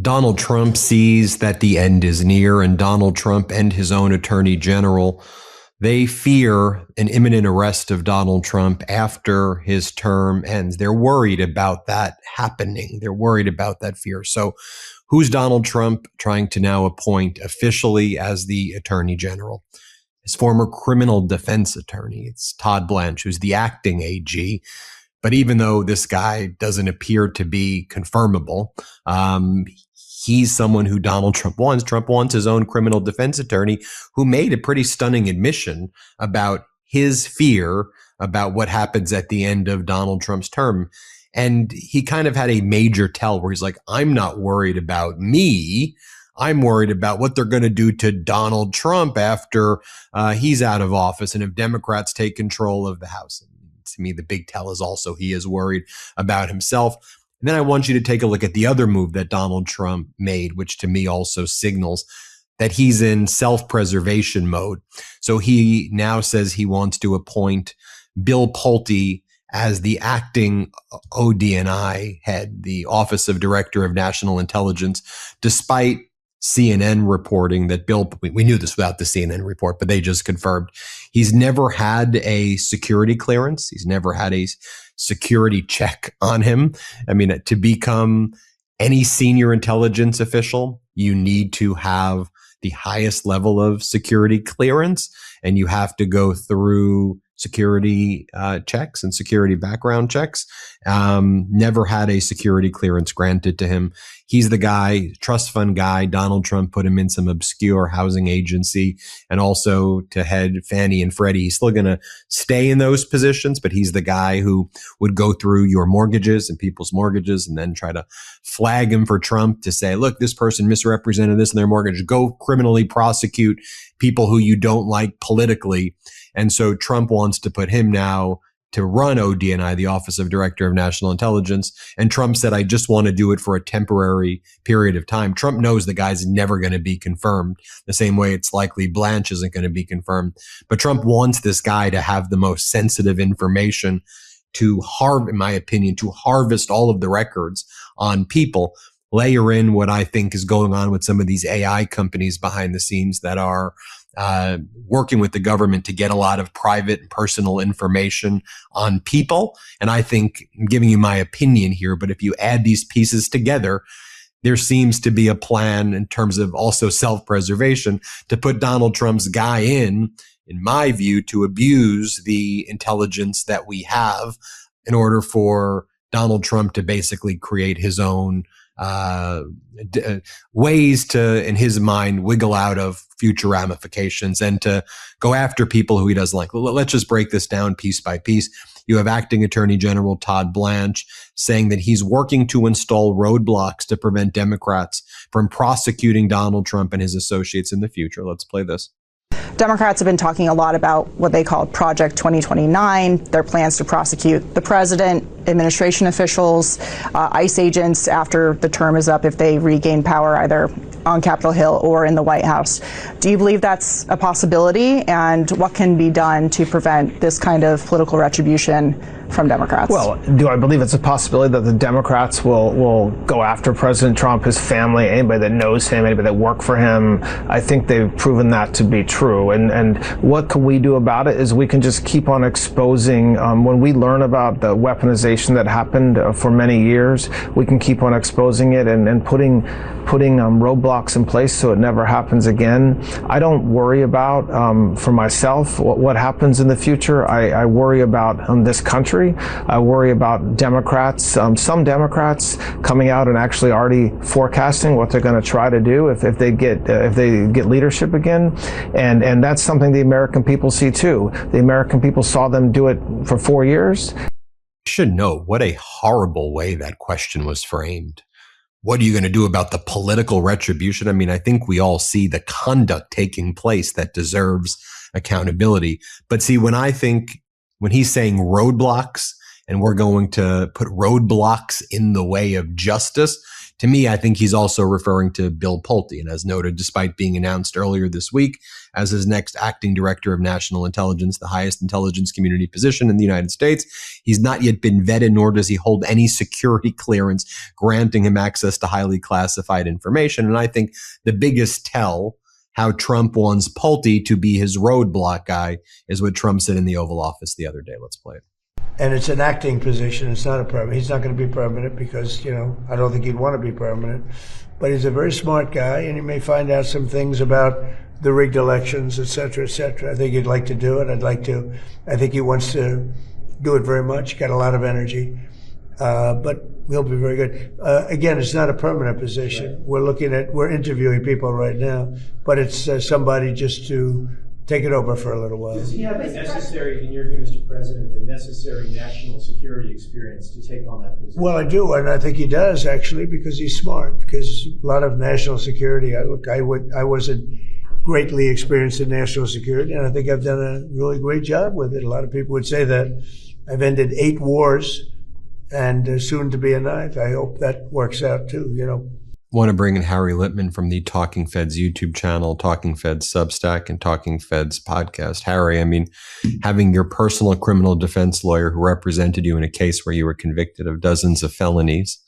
Donald Trump sees that the end is near, and Donald Trump and his own attorney general, they fear an imminent arrest of Donald Trump after his term ends. They're worried about that happening. They're worried about that fear. So who's Donald Trump trying to now appoint officially as the attorney general? His former criminal defense attorney. It's Todd Blanche, who's the acting AG. But even though this guy doesn't appear to be confirmable, he's someone who Donald Trump wants. Trump wants his own criminal defense attorney who made a pretty stunning admission about his fear about what happens at the end of Donald Trump's term. And he kind of had a major tell where he's like, I'm not worried about me. I'm worried about what they're going to do to Donald Trump after he's out of office and if Democrats take control of the House. And to me, the big tell is also he is worried about himself. And then I want you to take a look at the other move that Donald Trump made, which to me also signals that he's in self-preservation mode. So he now says he wants to appoint Bill Pulte as the acting ODNI head, the Office of Director of National Intelligence, despite CNN reporting that we knew this without the CNN report, but they just confirmed he's never had a security clearance. He's never had a security check on him. I mean, to become any senior intelligence official, you need to have the highest level of security clearance, and you have to go through security checks and security background checks. Never had a security clearance granted to him. He's the guy, trust fund guy. Donald Trump put him in some obscure housing agency and also to head Fannie and Freddie. He's still going to stay in those positions, but he's the guy who would go through your mortgages and people's mortgages and then try to flag him for Trump to say, look, this person misrepresented this in their mortgage. Go criminally prosecute people who you don't like politically. And so Trump wants to put him now to run ODNI, the Office of Director of National Intelligence. And Trump said, I just want to do it for a temporary period of time. Trump knows the guy's never going to be confirmed, the same way it's likely Blanche isn't going to be confirmed. But Trump wants this guy to have the most sensitive information to in my opinion, to harvest all of the records on people. Layer in what I think is going on with some of these AI companies behind the scenes that are working with the government to get a lot of private and personal information on people. And I think I'm giving you my opinion here, but if you add these pieces together, there seems to be a plan in terms of also self-preservation to put Donald Trump's guy in my view, to abuse the intelligence that we have in order for Donald Trump to basically create his own ways to, in his mind, wiggle out of future ramifications and to go after people who he doesn't like. Let's just break this down piece by piece. You have Acting Attorney General Todd Blanche saying that he's working to install roadblocks to prevent Democrats from prosecuting Donald Trump and his associates in the future. Let's play this. Democrats have been talking a lot about what they call Project 2029, their plans to prosecute the president, administration officials, ICE agents after the term is up if they regain power either on Capitol Hill or in the White House. Do you believe that's a possibility? And what can be done to prevent this kind of political retribution from Democrats? Well, do I believe it's a possibility that the Democrats will go after President Trump, his family, anybody that knows him, anybody that worked for him? I think they've proven that to be true. And what can we do about it is we can just keep on exposing. When we learn about the weaponization that happened for many years, we can keep on exposing it and putting roadblocks in place so it never happens again. I don't worry about, for myself, what happens in the future. I worry about this country. I worry about Democrats, some Democrats coming out and actually already forecasting what they're going to try to do if they get leadership again. And that's something the American people see too. The American people saw them do it for 4 years. You should know what a horrible way that question was framed. What are you going to do about the political retribution? I mean, I think we all see the conduct taking place that deserves accountability. But see, when he's saying roadblocks and we're going to put roadblocks in the way of justice, to me, I think he's also referring to Bill Pulte. And as noted, despite being announced earlier this week as his next acting director of national intelligence, the highest intelligence community position in the United States, he's not yet been vetted, nor does he hold any security clearance granting him access to highly classified information. And I think the biggest tell how Trump wants Pulte to be his roadblock guy is what Trump said in the Oval Office the other day. Let's play it. And it's an acting position. It's not a permanent. He's not going to be permanent because, I don't think he'd want to be permanent. But he's a very smart guy, and he may find out some things about the rigged elections, et cetera, et cetera. I think he'd like to do it. I think he wants to do it very much. Got a lot of energy. But he'll be very good. Again, it's not a permanent position. Right. We're interviewing people right now, but it's somebody just to take it over for a little while. Does he have the necessary, in your view, Mr. President, the necessary national security experience to take on that position? Well, I do, and I think he does, actually, because he's smart. Because a lot of national security, I wasn't greatly experienced in national security, and I think I've done a really great job with it. A lot of people would say that I've ended 8 wars and soon to be a 9th. I hope that works out, too, Want to bring in Harry Litman from the Talking Feds YouTube channel, Talking Feds Substack, and Talking Feds podcast. Harry, I mean, having your personal criminal defense lawyer who represented you in a case where you were convicted of dozens of felonies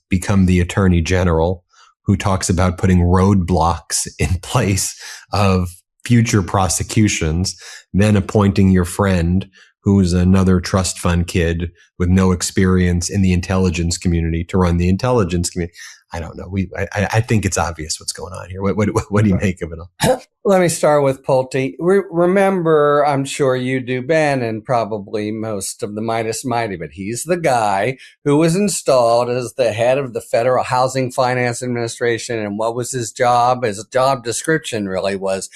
become the attorney general who talks about putting roadblocks in place of future prosecutions, then appointing your friend who's another trust fund kid with no experience in the intelligence community to run the intelligence community. I don't know. I think it's obvious what's going on here. What do you make of it all? Let me start with Pulte. Remember, I'm sure you do, Ben, and probably most of the Meidas Mighty, but he's the guy who was installed as the head of the Federal Housing Finance Administration. And what was his job? His job description really was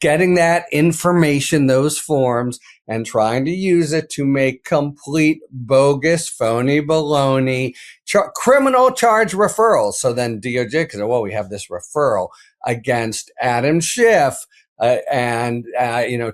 getting that information, those forms, and trying to use it to make complete bogus, phony baloney criminal charge referrals. So then DOJ could say, well, we have this referral against Adam Schiff and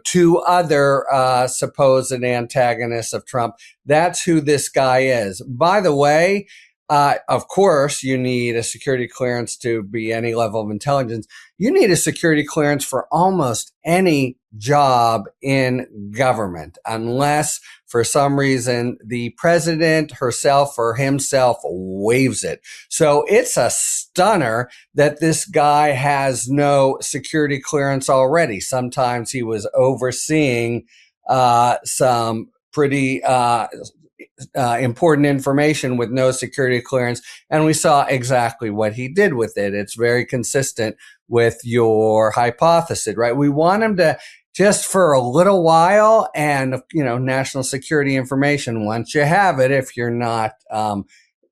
2 other supposed antagonists of Trump. That's who this guy is. By the way, of course, you need a security clearance to be any level of intelligence. You need a security clearance for almost any job in government, unless for some reason the president herself or himself waives it. So it's a stunner that this guy has no security clearance already. Sometimes he was overseeing some pretty important information with no security clearance, and we saw exactly what he did with it. It's very consistent with your hypothesis, right? We want him to just for a little while, and national security information. Once you have it, if you're not,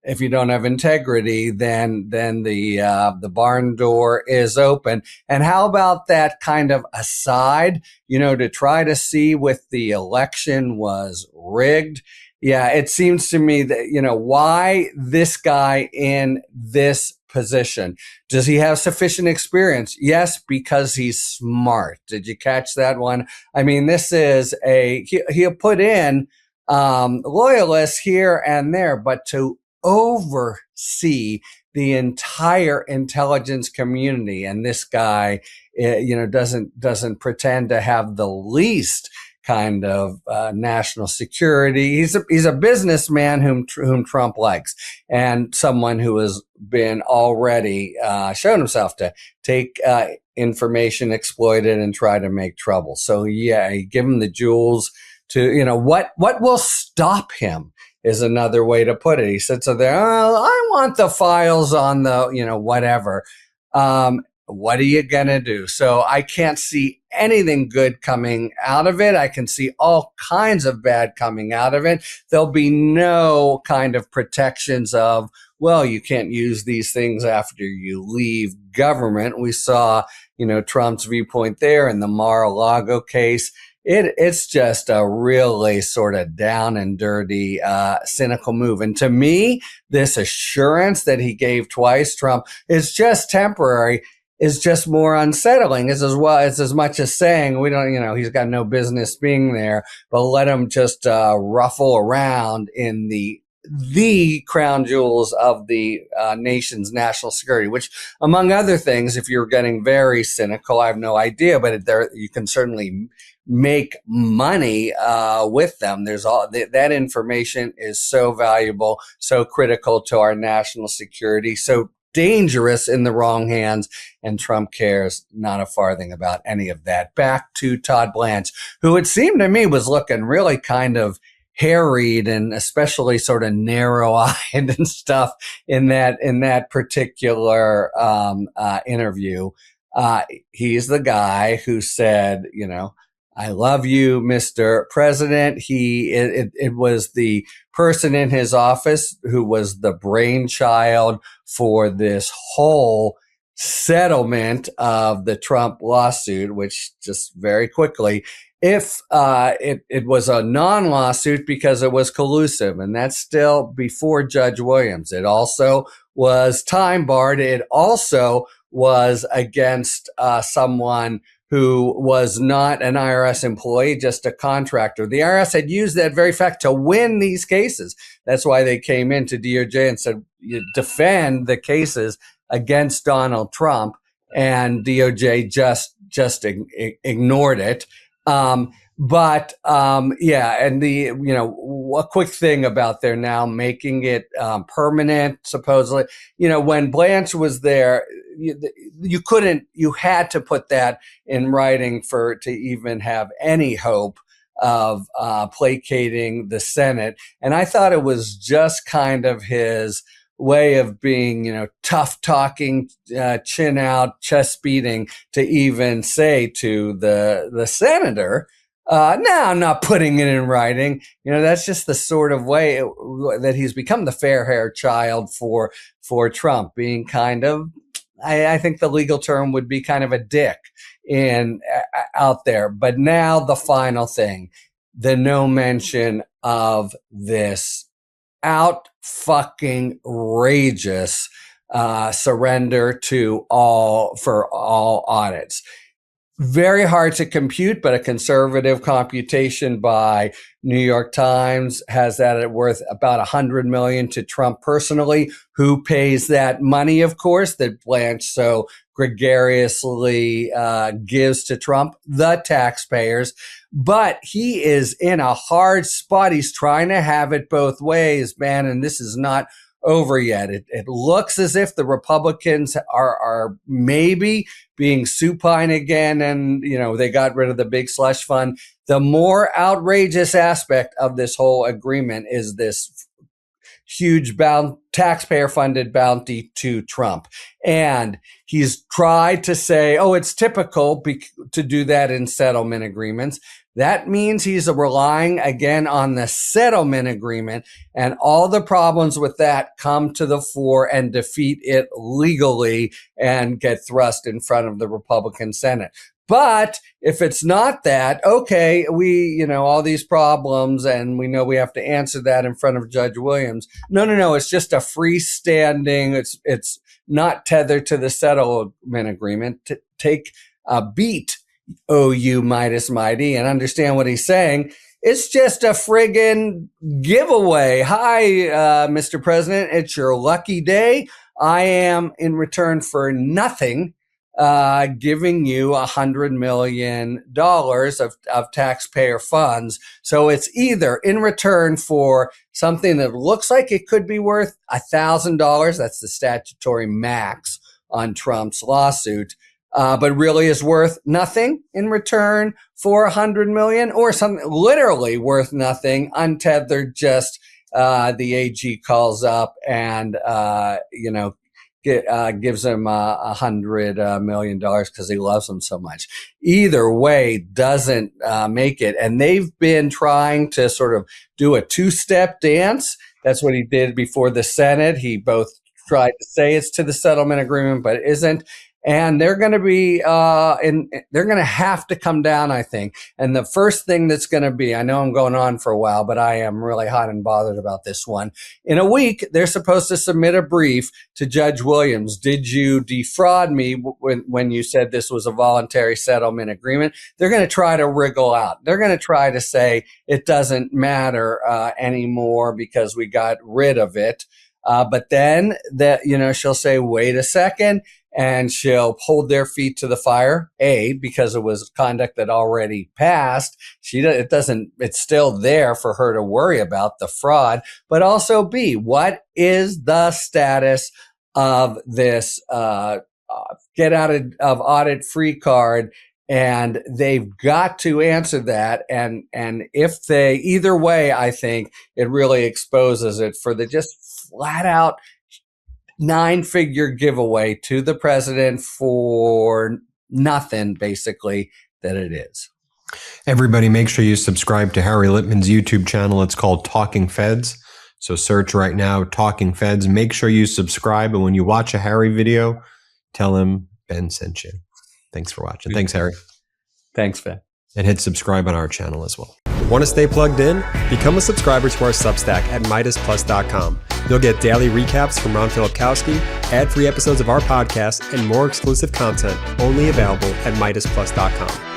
if you don't have integrity, then the barn door is open. And how about that kind of aside, to try to see if the election was rigged? Yeah, it seems to me that, why this guy in this position? Does he have sufficient experience? Yes, because he's smart. Did you catch that one? I mean, this is he'll put in loyalists here and there, but to oversee the entire intelligence community, and this guy, doesn't pretend to have the least kind of national security. He's a businessman whom Trump likes, and someone who has been already shown himself to take information, exploit it, and try to make trouble. So yeah, give him the jewels to what will stop him is another way to put it. He said so there, I want the files on the whatever. What are you going to do? So I can't see anything good coming out of it. I can see all kinds of bad coming out of it. There'll be no kind of protections of, well, you can't use these things after you leave government. We saw, Trump's viewpoint there in the Mar-a-Lago case. It's just a really sort of down and dirty, cynical move. And to me, this assurance that he gave twice, Trump, is just temporary. Is just more unsettling. It's as much as saying we don't, he's got no business being there, but let him just ruffle around in the the crown jewels of the nation's national security, which, among other things, if you're getting very cynical, I have no idea, but there you can certainly make money with them. There's all that information is so valuable, so critical to our national security, so dangerous in the wrong hands, and Trump cares not a farthing about any of that. Back to Todd Blanche, who it seemed to me was looking really kind of harried and especially sort of narrow-eyed and stuff in that particular interview. He's the guy who said, I love you, Mr. President. It was the person in his office who was the brainchild for this whole settlement of the Trump lawsuit, which just very quickly, if it was a non-lawsuit because it was collusive, and that's still before Judge Williams. It also was time barred. It also was against someone who was not an IRS employee, just a contractor. The IRS had used that very fact to win these cases. That's why they came into DOJ and said, you defend the cases against Donald Trump, and DOJ just ignored it. And a quick thing about they're now making it permanent, supposedly. When Blanche was there, you had to put that in writing to even have any hope of placating the Senate. And I thought it was just kind of his way of being, tough talking, chin out, chest beating, to even say to the senator, no, I'm not putting it in writing. That's just the sort of way that he's become the fair-haired child for Trump, being kind of, I think the legal term would be kind of a dick out there. But now the final thing, the no mention of this out fucking outrageous surrender for all audits. Very hard to compute, but a conservative computation by New York Times has that at worth about $100 million to Trump personally. Who pays that money, of course, that Blanche so gregariously gives to Trump? The taxpayers. But he is in a hard spot. He's trying to have it both ways, man, and this is not over yet. It looks as if the Republicans are maybe being supine again, and they got rid of the big slush fund. The more outrageous aspect of this whole agreement is this huge taxpayer-funded bounty to Trump. And he's tried to say, it's typical to do that in settlement agreements. That means he's relying again on the settlement agreement, and all the problems with that come to the fore and defeat it legally and get thrust in front of the Republican Senate. But if it's not that, okay, we, all these problems, and we know we have to answer that in front of Judge Williams. No, it's just a freestanding, it's not tethered to the settlement agreement. Take a beat, you Midas Mighty, and understand what he's saying. It's just a friggin' giveaway. Hi, Mr. President, it's your lucky day. I am, in return for nothing, giving you $100 million of taxpayer funds. So it's either in return for something that looks like it could be worth $1,000, that's the statutory max on Trump's lawsuit, but really is worth nothing in return for $100 million, or something literally worth nothing, untethered, just the AG calls up and gives him $100 million because he loves him so much. Either way doesn't make it. And they've been trying to sort of do a two-step dance. That's what he did before the Senate. He both tried to say it's to the settlement agreement, but it isn't. and they're going to be they're going to have to come down, I think. And the first thing that's going to be, I know I'm going on for a while, but I am really hot and bothered about this one. In a week, they're supposed to submit a brief to Judge Williams. Did you defraud me when you said this was a voluntary settlement agreement? They're going to try to wriggle out. They're going to try to say it doesn't matter anymore because we got rid of it. But then she'll say, wait a second, and she'll hold their feet to the fire. A, because it was conduct that already passed. It's still there for her to worry about the fraud. But also B, what is the status of this get out of audit free card? And they've got to answer that. And if they, either way, I think it really exposes it for the just flat out 9-figure giveaway to the president for nothing, basically, that it is. Everybody, make sure you subscribe to Harry Litman's YouTube channel. It's called Talking Feds. So search right now, Talking Feds. Make sure you subscribe. And when you watch a Harry video, tell him Ben sent you. Thanks for watching. Thanks, Harry. Thanks, Ben. And hit subscribe on our channel as well. Want to stay plugged in? Become a subscriber to our Substack at MeidasPlus.com. You'll get daily recaps from Ron Filipkowski, ad-free episodes of our podcast, and more exclusive content only available at MeidasPlus.com.